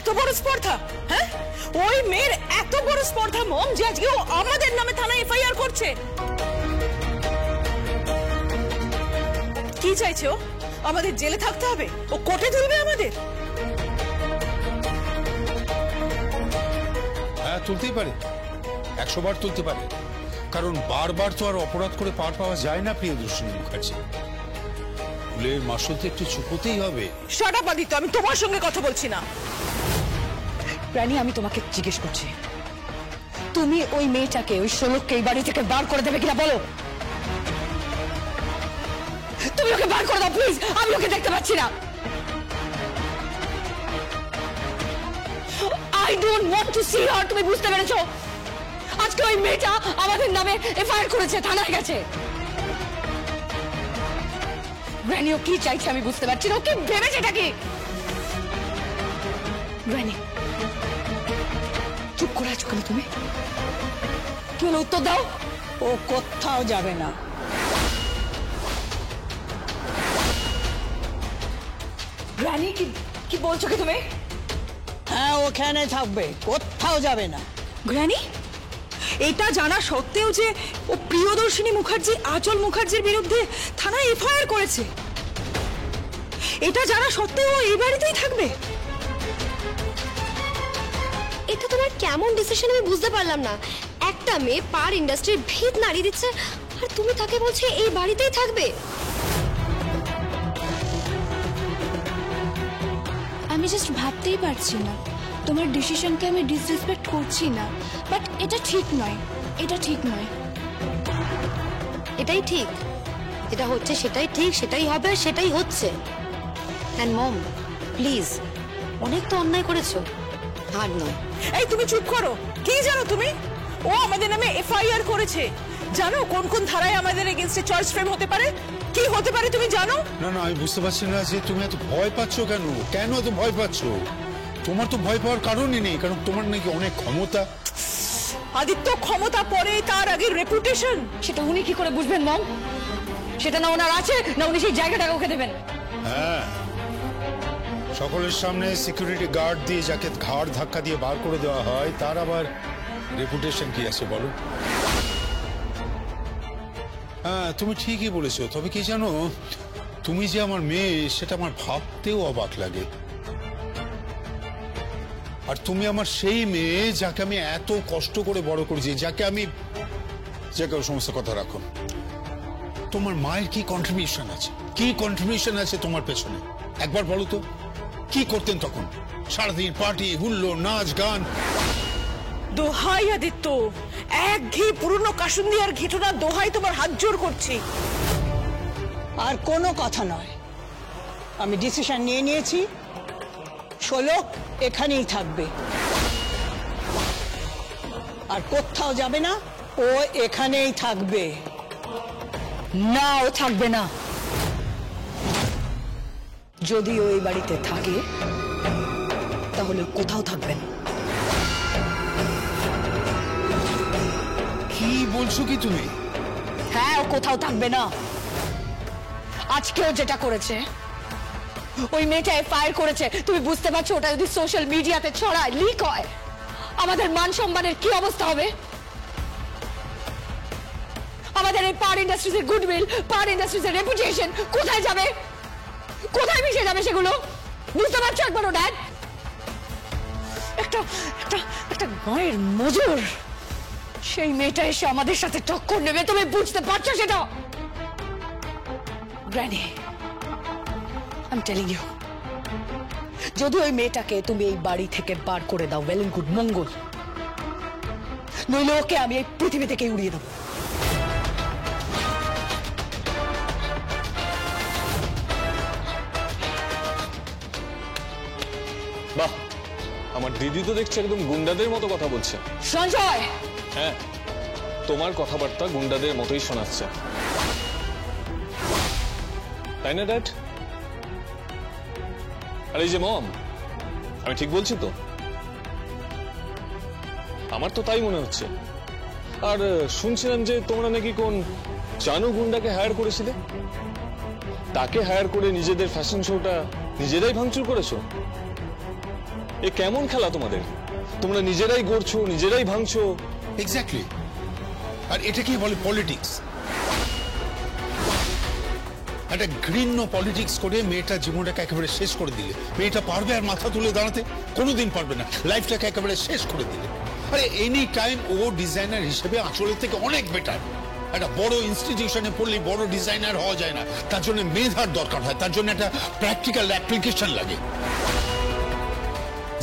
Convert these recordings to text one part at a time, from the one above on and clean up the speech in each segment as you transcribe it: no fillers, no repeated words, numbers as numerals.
এত বড় স্পর্ধা, হ্যাঁ? ওই মেয়ের এত বড় স্পর্ধা মম যে আজকে ও আমাদের নামে থানায় এফআইআর করছে। কি চাইছে ও? আমাদের জেলে থাকতে হবে? ও কোর্টে তুলবে আমাদের? হ্যাঁ, তুলতেই পারে, 100 বার তুলতে পারে, কারণ বারবার তো আর অপরাধ করে পার পাওয়া যায় না প্রিয়দর্শিনী মুখার্জি। ভুলের মাসুলতে একটু চুকোতেই হবে। শাট আপ আদিত্য, আমি তোমার সঙ্গে কথা বলছি না। রানী, আমি তোমাকে জিজ্ঞেস করছি, তুমি ওই মেয়েটাকে, ওই শোলককে এই বাড়ি থেকে বার করে দেবে কিনা বলো। তুমি ওকে বার করে দাও প্লিজ, আমি ওকে দেখতে পাচ্ছি না। I don't want to see her, তুমি বুঝতে পেরেছো? আজকে ওই মেয়েটা আমাদের নামে এফআইআর করেছে, থানায় গেছে। রানী, ও কি চাইছে আমি বুঝতে পারছি না, ও কি ভেবেছে এটা কি? রানী, চুপ করে আছো কেন তুমি? কি হলো, উত্তর দাও। ও কোথাও যাবে না। রানী, কি বলছো কি তুমি? হ্যাঁ, ওখানে থাকবে, কোথাও যাবে না। গ্র্যানি, এটা জানা সত্ত্বেও যে ও প্রিয়দর্শিনী মুখার্জি, আঁচল মুখার্জির বিরুদ্ধে থানায় এফআইআর করেছে, এটা জানা সত্ত্বেও ও এই বাড়িতেই থাকবে? এটা তোমার কেমন ডিসিশন আমি বুঝতে পারলাম না। একটা মেয়ে পার ইন্ডাস্ট্রির ভিত নাড়িয়ে দিচ্ছে, আর তুমি তাকে বলছে এই বাড়িতেই থাকবে। আমি জাস্ট ভাবতেই পারছি না, তোমার ডিসিশনকে আমি ডিসরেসপেক্ট করছি না, বাট এটা ঠিক নয়, এটা ঠিক নয়। এটাই ঠিক, যেটা হচ্ছে সেটাই ঠিক, সেটাই হবে, সেটাই হচ্ছে। অ্যান্ড মম, প্লিজ, অনেক তো অন্যায় করেছো, আর নয়। এই তুমি চুপ করো। কি জানো তুমি? ও আমাদের নামে এফআইআর করেছে। জানো কোন কোন ধারায় আমাদের এগেইনস্টে চার্জ ফ্রেম হতে পারে? কি হতে পারে তুমি জানো? না না, আমি বুঝতে পারছি না যে তুমি এত ভয় পাচ্ছ কেন। কেন এত ভয় পাচ্ছ? তোমার তো ভয় পাওয়ার কারণই নেই, কারণ তোমার নাকি অনেক ক্ষমতা। আদিত্য, ক্ষমতা পরে, তার আগে রেপুটেশন। সেটা উনি কি করে বুঝবেন মম? সেটা না ওনার আছে, না উনি সেই জায়গাটাকে ওকে দেবেন। হ্যাঁ, সকলের সামনে সিকিউরিটি গার্ড দিয়ে যাকে ঘাড় ধাক্কা দিয়ে বার করে দেওয়া হয়, তার আবার রেপুটেশন কি আছে বলো? হ্যাঁ, তুমি ঠিকই বলেছো। তবে কি জানো, তুমি যে আমার মেয়ে সেটা আমার ভাবতেও অবাক লাগে। আর তুমি আমার সেই মেয়ে যাকে আমি এত কষ্ট করে বড় করেছি, যাকে সমস্ত কথা রাখো। তোমার মায়ের কি কন্ট্রিবিউশন আছে, কি কন্ট্রিবিউশন আছে তোমার পেছনে? একবার বলো তো, কি করতেন তখন? সারাদিন পার্টি, হুল্লোড়, নাচ গান। দোহাই আদিত্য, এক ঘি পুরনো কাসুন্দিয়ার ঘটনা দোহাই, তোমার হাত জোর করছি। আর কোনো কথা নয়, আমি ডিসিশন নিয়ে নিয়েছি, শোলক এখানেই থাকবে, আর কোথাও যাবে না। ও এখানেই থাকবে। না, ও থাকবে না। যদি ও এই বাড়িতে থাকে তাহলে কোথাও থাকবে না। কি বলছো কি তুমি? হ্যাঁ, ও কোথাও থাকবে না। আজকেও যেটা করেছে, ওই মেয়েটা এফআইআর করেছে, তুমি বুঝতে পারছো? ওটা যদি সোশ্যাল মিডিয়াতে ছড়ায়, লিক হয়, আমাদের মান সম্মানের কি অবস্থা হবে? আমাদের এই পার ইন্ডাস্ট্রিজের গুডউইল, পার ইন্ডাস্ট্রিজের রেপুটেশন কোথায় যাবে? কোথায় মিশে যাবে সেগুলো? বুঝতে পারছো একবারও ড্যাড? একটা গায়ের মজুর সেই মেয়েটা এসে আমাদের সাথে টক্কর নেবে, তুমি বুঝতে পারছো সেটা? Granny, I am telling you, যদি ওই মেয়েটাকে তুমি এই বাড়ি থেকে বার করে দাও, ওয়েল এন্ড গুড, মঙ্গল। নইলে ওকে আমি এই পৃথিবী থেকে উড়িয়ে দেবো। বাহ, আমার দিদি তো দেখছে একদম গুন্ডাদের মতো কথা বলছে। সঞ্জয়! হ্যাঁ, তোমার কথাবার্তা গুন্ডাদের মতোই শোনাচ্ছে, তাই না ড্যাড? আর এই যে মম, আমি ঠিক বলছি তো? আমার তো তাই মনে হচ্ছে। আর শুনছিলাম যে তোমরা নাকি কোন চানু গুন্ডাকে হায়ার করেছিলে, তাকে হায়ার করে নিজেদের ফ্যাশন শোটা নিজেরাই ভাঙচুর করেছো। এ কেমন খেলা তোমাদের? তোমরা নিজেরাই গড়ছো, নিজেরাই ভাঙছো। এক্স্যাক্টলি। আর এটাকেই বলে পলিটিক্স। একটা ঘৃণ্য পলিটিক্স করে মেয়েটার জীবনটাকে একেবারে শেষ করে দিলে। মেয়েটা পারবে আর মাথা তুলে দাঁড়াতে? কোনোদিন পারবে না। লাইফটাকে একেবারে শেষ করে দিলে। আরে এনি টাইম ও ডিজাইনার হিসেবে আঁচলের থেকে অনেক বেটার। একটা বড় ইনস্টিটিউশনে পড়লে বড় ডিজাইনার হওয়া যায় না, তার জন্য মেধার দরকার হয়, তার জন্য একটা প্র্যাকটিক্যাল অ্যাপ্লিকেশন লাগে,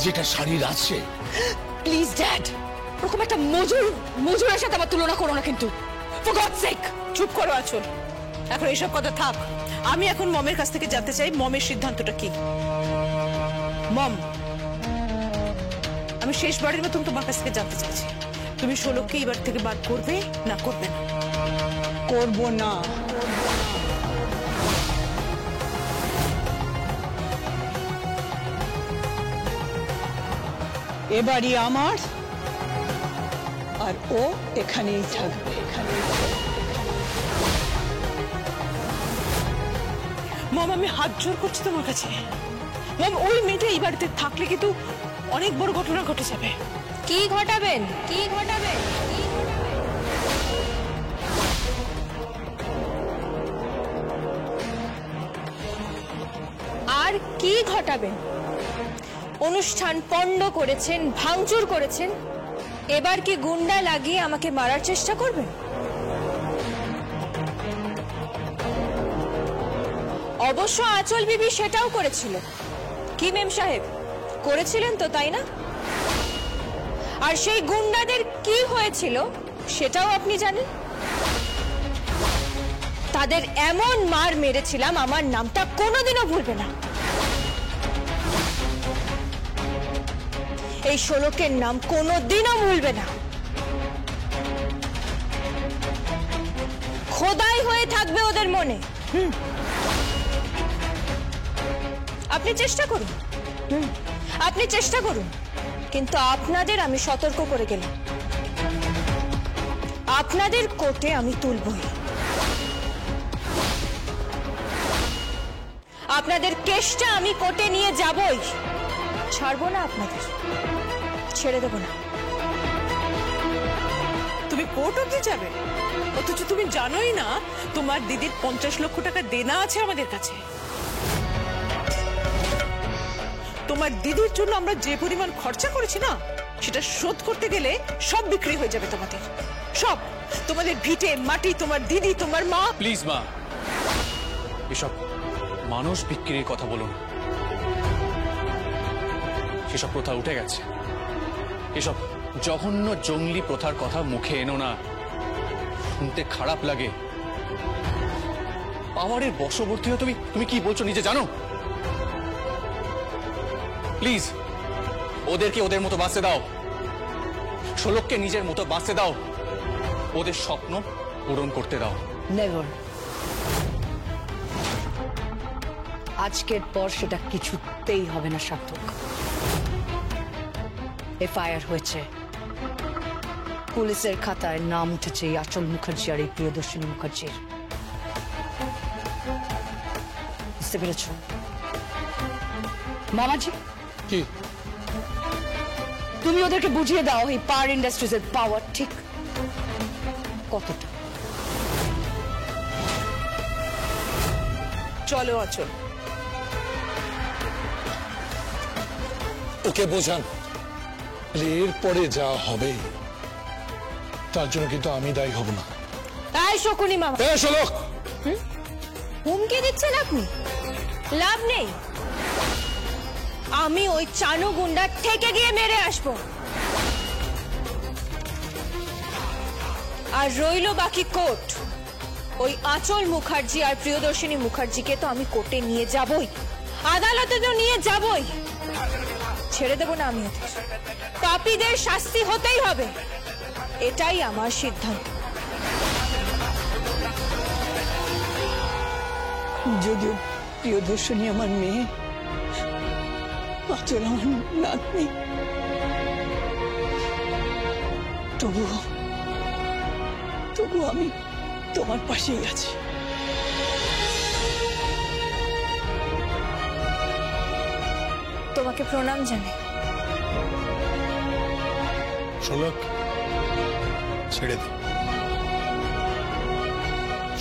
যেটা শাড়ির আছে। প্লিজ ড্যাড, ওরকম একটা মজুরের সাথে আমার তুলনা করো না কিন্তু, ফর গডস সেক। চুপ করো আঁচল, এখন এইসব কথা থাক। আমি এখন মমের কাছ থেকে জানতে চাই মমের সিদ্ধান্তটা কি। মম, আমি শেষবারের মতন তোমার কাছ থেকে জানতে চাইছি, তুমি ষোলককে এবার থেকে বাদ করবে না করবে না? করব না। এবারই আমার, আর ও এখানেই থাকবে, এখানেই। মম, আমি হাত জোর করছি তোমার কাছে। মম, ওই মেয়েটা এই বাড়িতে থাকলে কিন্তু অনেক বড় ঘটনা ঘটে যাবে। কি ঘটাবেন? কি ঘটাবেন? আর কি ঘটাবেন? অনুষ্ঠান পণ্ড করেছেন, ভাঙচুর করেছেন, এবার কি গুন্ডা লাগিয়ে আমাকে মারার চেষ্টা করবেন? অবশ্য আঁচল বিবি সেটাও করেছিল। কি মেম সাহেব, করেছিলেন তো, তাই না? আর সেই গুন্ডাদের কি হয়েছিল সেটাও আপনি জানেন। তাদের এমন মার মেরেছিলাম আমার নামটা কোনোদিনও ভুলবে না। এই ষোলকের নাম কোনোদিনও ভুলবে না। খোদাই হয়ে থাকবে ওদের মনে। আপনি চেষ্টা করুন, আপনি চেষ্টা করুন, কিন্তু আপনাদের আমি সতর্ক করে গেলাম, আপনাদের কোর্টে আমি তুলবই। আপনাদের কেসটা আমি কোর্টে নিয়ে যাবই, ছাড়বো না আপনাদের, ছেড়ে দেব না। তুমি কোর্ট অব্দি যাবে? অথচ তুমি জানোই না তোমার দিদির 50 লক্ষ টাকা দেনা আছে আমাদের কাছে। তোমার দিদির জন্য আমরা যে পরিমাণ খরচা করেছি না, সেটা শোধ করতে গেলে সব বিক্রি হয়ে যাবে তোমাদের, সব। তোমাদের ভিটে মাটি, তোমার দিদি, তোমার মা। প্লিজ মা, এসব মানুষ বিক্রির কথা বলুন। সেসব প্রথা উঠে গেছে। এসব জঘন্য জঙ্গলি প্রথার কথা মুখে এনো না, শুনতে খারাপ লাগে। পাওয়ারের বশবর্তী হয়ে তুমি কি বলছো নিজে জানো? প্লিজ ওদেরকে ওদের মতো বাঁচতে দাও, ষোলককে নিজের মতো বাঁচতে দাও, ওদের স্বপ্ন পূরণ করতে দাও। নেভার। আজকের পর সেটা কিছুতেই হবে না সার্থক। এফআইআর হয়েছে, পুলিশের খাতায় নাম উঠেছে এই আঁচল মুখার্জি আর এই প্রিয়দর্শিনী মুখার্জির। বুঝতে পেরেছ মামাজি? কি? তুমি ওদেরকে বুঝিয়ে দাও এই পাওয়ার ইন্ডাস্ট্রিজ এর পাওয়ার ঠিক কতটা। চলো আঁচল। ওকে বোঝান, এরপরে যা হবে তার জন্য কিন্তু আমি দায়ী হব না। তাই শকুনি মামা। ষোলক, হুমকি দিচ্ছেন আপনি? লাভ নেই, আমি ওই চানু গুন্ডা থেকে গিয়ে মেরে আসবো। আর রইল বাকি কোর্ট। ওই আঁচল মুখার্জি আর প্রিয়দর্শিনী মুখার্জিকে তো আমি কোর্টে নিয়ে যাবই, আদালতে তো নিয়ে যাবই, ছেড়ে দেব না আমি ওদের। পাপীদের শাস্তি হতেই হবে, এটাই আমার সিদ্ধান্ত। যদিও প্রিয়দর্শনী আমার মেয়ে, আঁচল আমার নাতনি, তবু আমি তোমার পাশেই আছি। তোমাকে প্রণাম জানাই। শোলক, ছেড়ে দে,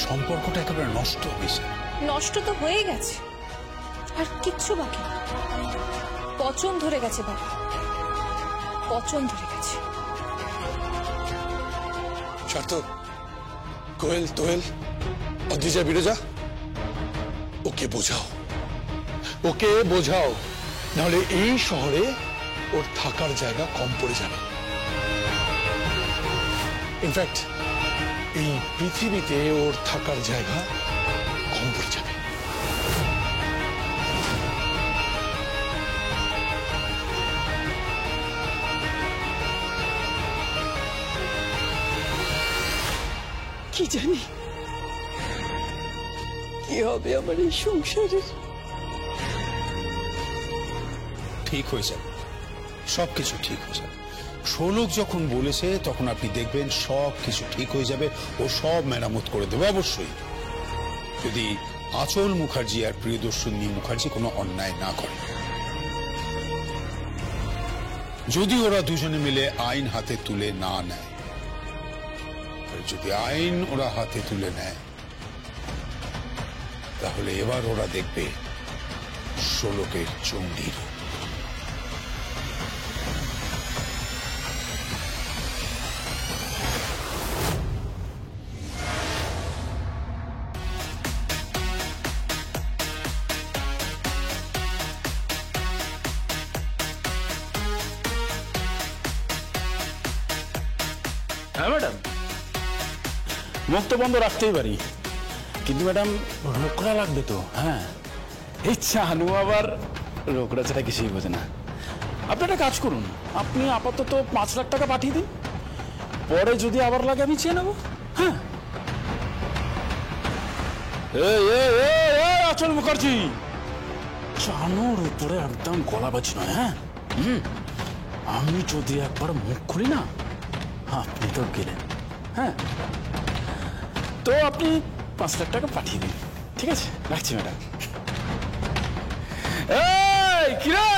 সম্পর্কটা একেবারে নষ্ট হয়েছে। নষ্ট তো হয়ে গেছে, আর কিচ্ছু বাকি নেই। পচন ধরে গেছে বাবা, পচন ধরে গেছে। সার্থক, কোয়েল, তোয়েল, অদ্রিজা, বিরজা, ওকে বোঝাও, ওকে বোঝাও, নাহলে এই শহরে ওর থাকার জায়গা কম পড়ে যাবে। ইনফ্যাক্ট এই পৃথিবীতে ওর থাকার জায়গা কম পড়ে যাবে। কি জানি কি হবে আমার এই সংসারের। ঠিক হয়ে যাবে, সবকিছু ঠিক হয়ে যাবে। শোলক যখন বলেছে তখন আপনি দেখবেন সব কিছু ঠিক হয়ে যাবে, ও সব মেরামত করে দেবে অবশ্যই, যদি আঁচল মুখার্জি আর প্রিয়দর্শিনী মুখার্জি কোনো অন্যায় না করে। যদি ওরা দুজনে মিলে আইন হাতে তুলে না নেয়, আর যদি আইন ওরা হাতে তুলে নেয়, তাহলে এবার ওরা দেখবে শোলকের চণ্ডীর। হ্যাঁ ম্যাডাম, মুখ তো বন্ধ রাখতেই পারি, কিন্তু ম্যাডাম রোকড়া লাগবে তো। হ্যাঁ, এই চানু আবার রোকড়া ছাড়া কিছুই বোঝে না। আপনি একটা কাজ করুন, আপনি আপাতত 5 লাখ টাকা পাঠিয়ে দিন, পরে যদি আবার লাগে আমি চেয়ে নেবো। হ্যাঁ, আঁচল মুখার্জি, চানুর উপরে একদম গলাবাজি নয়। হ্যাঁ, আমি যদি একবার মুখ খুলি না, আপনি তো গেলেন। হ্যাঁ, তো আপনি 5 লাখ টাকা পাঠিয়ে দিন, ঠিক আছে? রাখছি ম্যাডাম। এই কি রে,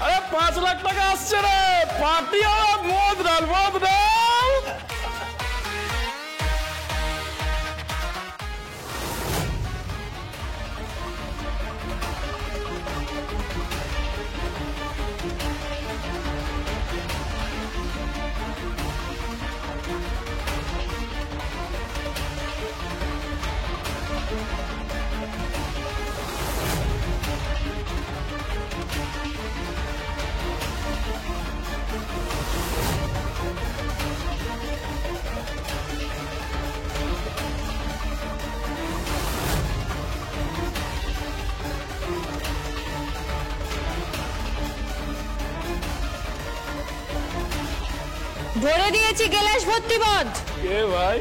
আরে 5 লাখ টাকা আসছে রে, পাঠিয়ে মদ ডাল, মদ ডাল। ভরে দিয়েছি গ্লাস ভর্তি মদ। কে ভাই?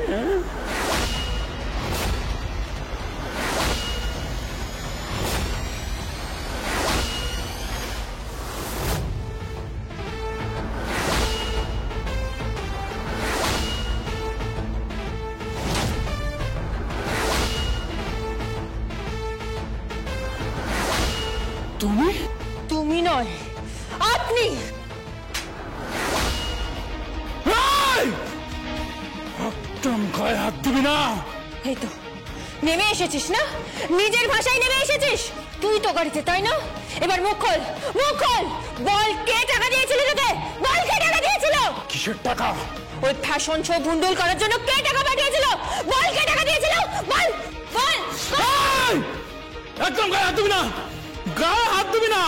তুমি? তুমি নয়, আপনি। গায়ে হাত দিবি না। এই তো নেমে এসেছিস না, নিজের ভাষায় নেমে এসেছিস। তুই তো গাড়িতে, তাই না? এবার মুখ খোল, মুখ খোল, বল কে টাকা দিয়েছিল তোকে? বল কে টাকা দিয়েছিল? কিসের টাকা? ওই ফ্যাশন শো ভুন্ডুল করার জন্য কে টাকা পাঠিয়েছিল? বল কে টাকা দিয়েছিল? বল বল। একদম গায়ে হাত দিবি না, গায়ে হাত দিবি না।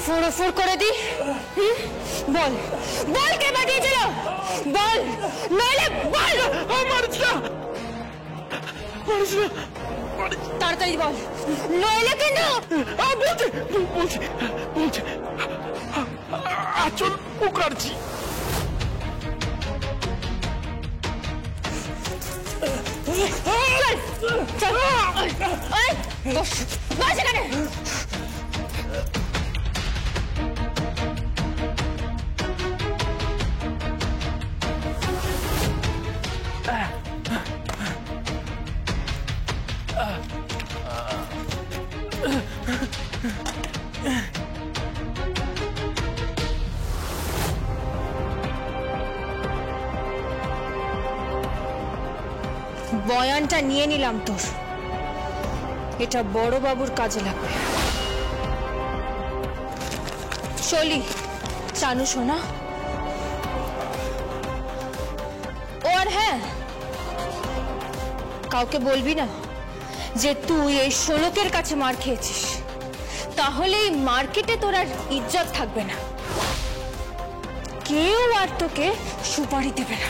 ফুরফুর করে দি। বল বল কে পাঠিয়েছিল, বল নইলে বল। তাড়াতাড়ি বল, নইলে কিন্তু বলছি আচল মুখার্জি। বয়ানটা নিয়ে নিলাম তোর, এটা বড় বাবুর কাজে লাগবে। চলি চানু সোনা। ও আর হ্যাঁ, কাউকে বলবি না যে তুই এই শোলকের কাছে মার খেয়েছিস, তাহলে এই মার্কেটে তোর আর ইজ্জত থাকবে না, কেউ আর তোকে সুপারি দেবে না।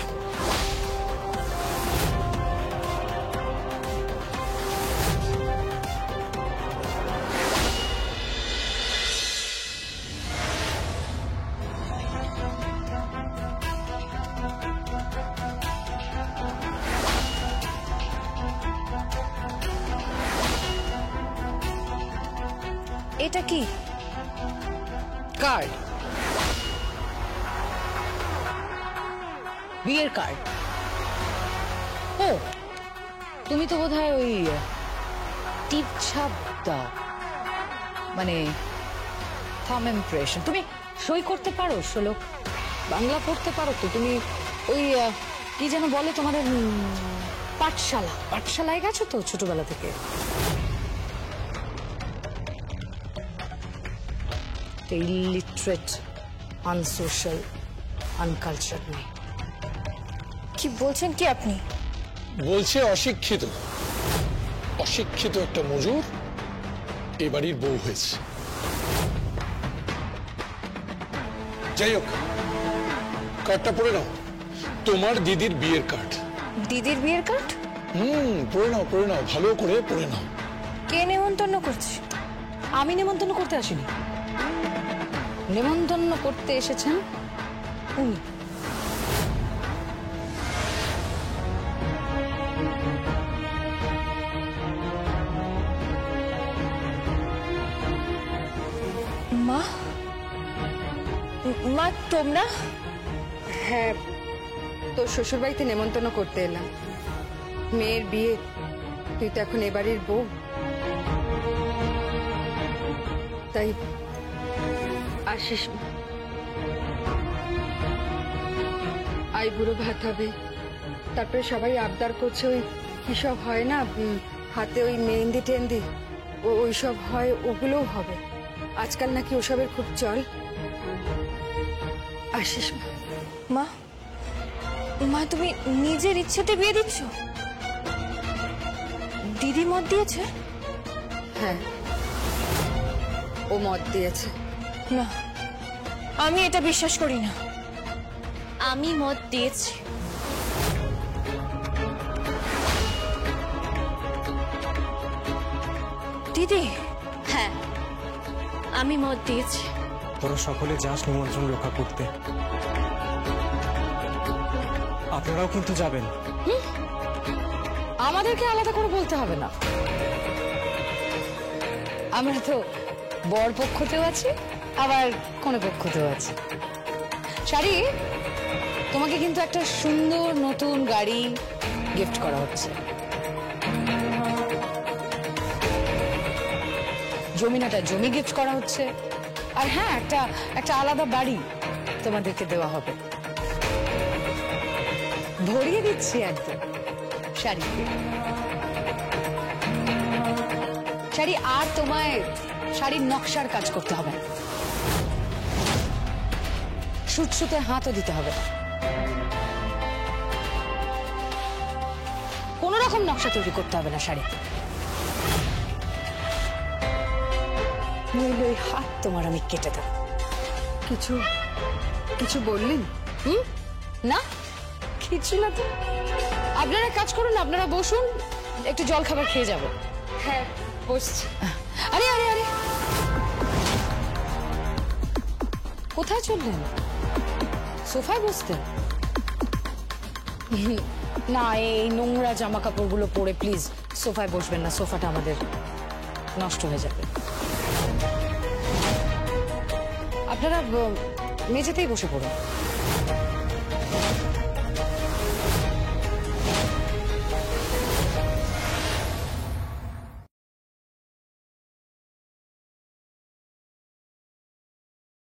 এটা কি কার্ড, বিয়ের কার্ড। ও তুমি তো বোধহয় ওই টিপ ছাপ দাও, মানে থাম ইমপ্রেশন। তুমি সই করতে পারো শোলক, বাংলা পড়তে পারো তো তুমি? ওই কি যেন বলে তোমাদের পাঠশালায় গেছো তো ছোটবেলা থেকে? ইলিটারেট, আনসোশ্যাল, আনকালচার নেই। কি বলছেন কি আপনি? বলছে অশিক্ষিত, অশিক্ষিত একটা মজুর এ বাড়ির বউ হয়েছে। যাই হোক, কার্ডটা পড়ে নাও, তোমার দিদির বিয়ের কার্ড। দিদির বিয়ের কার্ড? পড়ে নাও, ভালো করে পড়ে নাও। কে নেমন্তন্ন করছে? আমি নেমন্তন্ন করতে আসিনি, নেমন্তন্ন করতে এসেছেন উনি। মা, মা তোমরা? হ্যাঁ, তোর শ্বশুর বাড়িতে নেমন্তন্ন করতে এলাম। মেয়ের বিয়ে, তুই তো এখন এ বাড়ির বউ, তাই আসিস। আই বুড়ো ভাত হবে, তারপরে সবাই আবদার করছে ওই কি সব হয় না, হাতে ওই মেহেন্দি টেন্দি, ওইসব হয়, ওগুলোও হবে। আজকাল নাকি ওসবের খুব চল। আসিস মা। মা তুমি নিজের ইচ্ছেতে বিয়ে দিচ্ছ? দিদি মত দিয়েছে? হ্যাঁ, ও মত দিয়েছে। না, আমি এটা বিশ্বাস করি না। আমি মত দিয়েছি। দিদি? হ্যাঁ, আমি মত দিয়েছি। তোরা সকলে যাস নিমন্ত্রণ রক্ষা করতে, আপনারাও কিন্তু যাবেন। আমাদেরকে আলাদা করে বলতে হবে না, আমরা তো বর পক্ষতেও আছি, আবার কনে পক্ষতেও আছি। শাড়ি, তোমাকে কিন্তু একটা সুন্দর নতুন গাড়ি গিফট করা হচ্ছে। জমিনাটা জমি গিফট করা হচ্ছে। আর হ্যাঁ, একটা আলাদা বাড়ি তোমাদেরকে দেওয়া হবে। ভরিয়ে দিচ্ছি একদম শাড়িকে। শাড়ি, আর তোমায় শাড়ির নকশার কাজ করতে হবে, সুতসুতে হাতও দিতে হবে, কোন রকম নকশা তৈরি করতে হবে না শাড়িতে, নইলে ওই হাত তোমার আমি কেটে দেবো। কিছু কিছু বললেন? না কিছু না তো। আপনারা এক কাজ করুন, আপনারা বসুন, একটু জল খাবার খেয়ে যাব। হ্যাঁ বসছি। আরে আরে আরে, কোথায় চললেন? সোফায় বসতেন? না, এই নোংরা জামা কাপড়গুলো পরে প্লিজ সোফায় বসবেন না, সোফাটা আমাদের নষ্ট হয়ে যাবে। আপনারা মেঝেতেই বসে পড়ুন।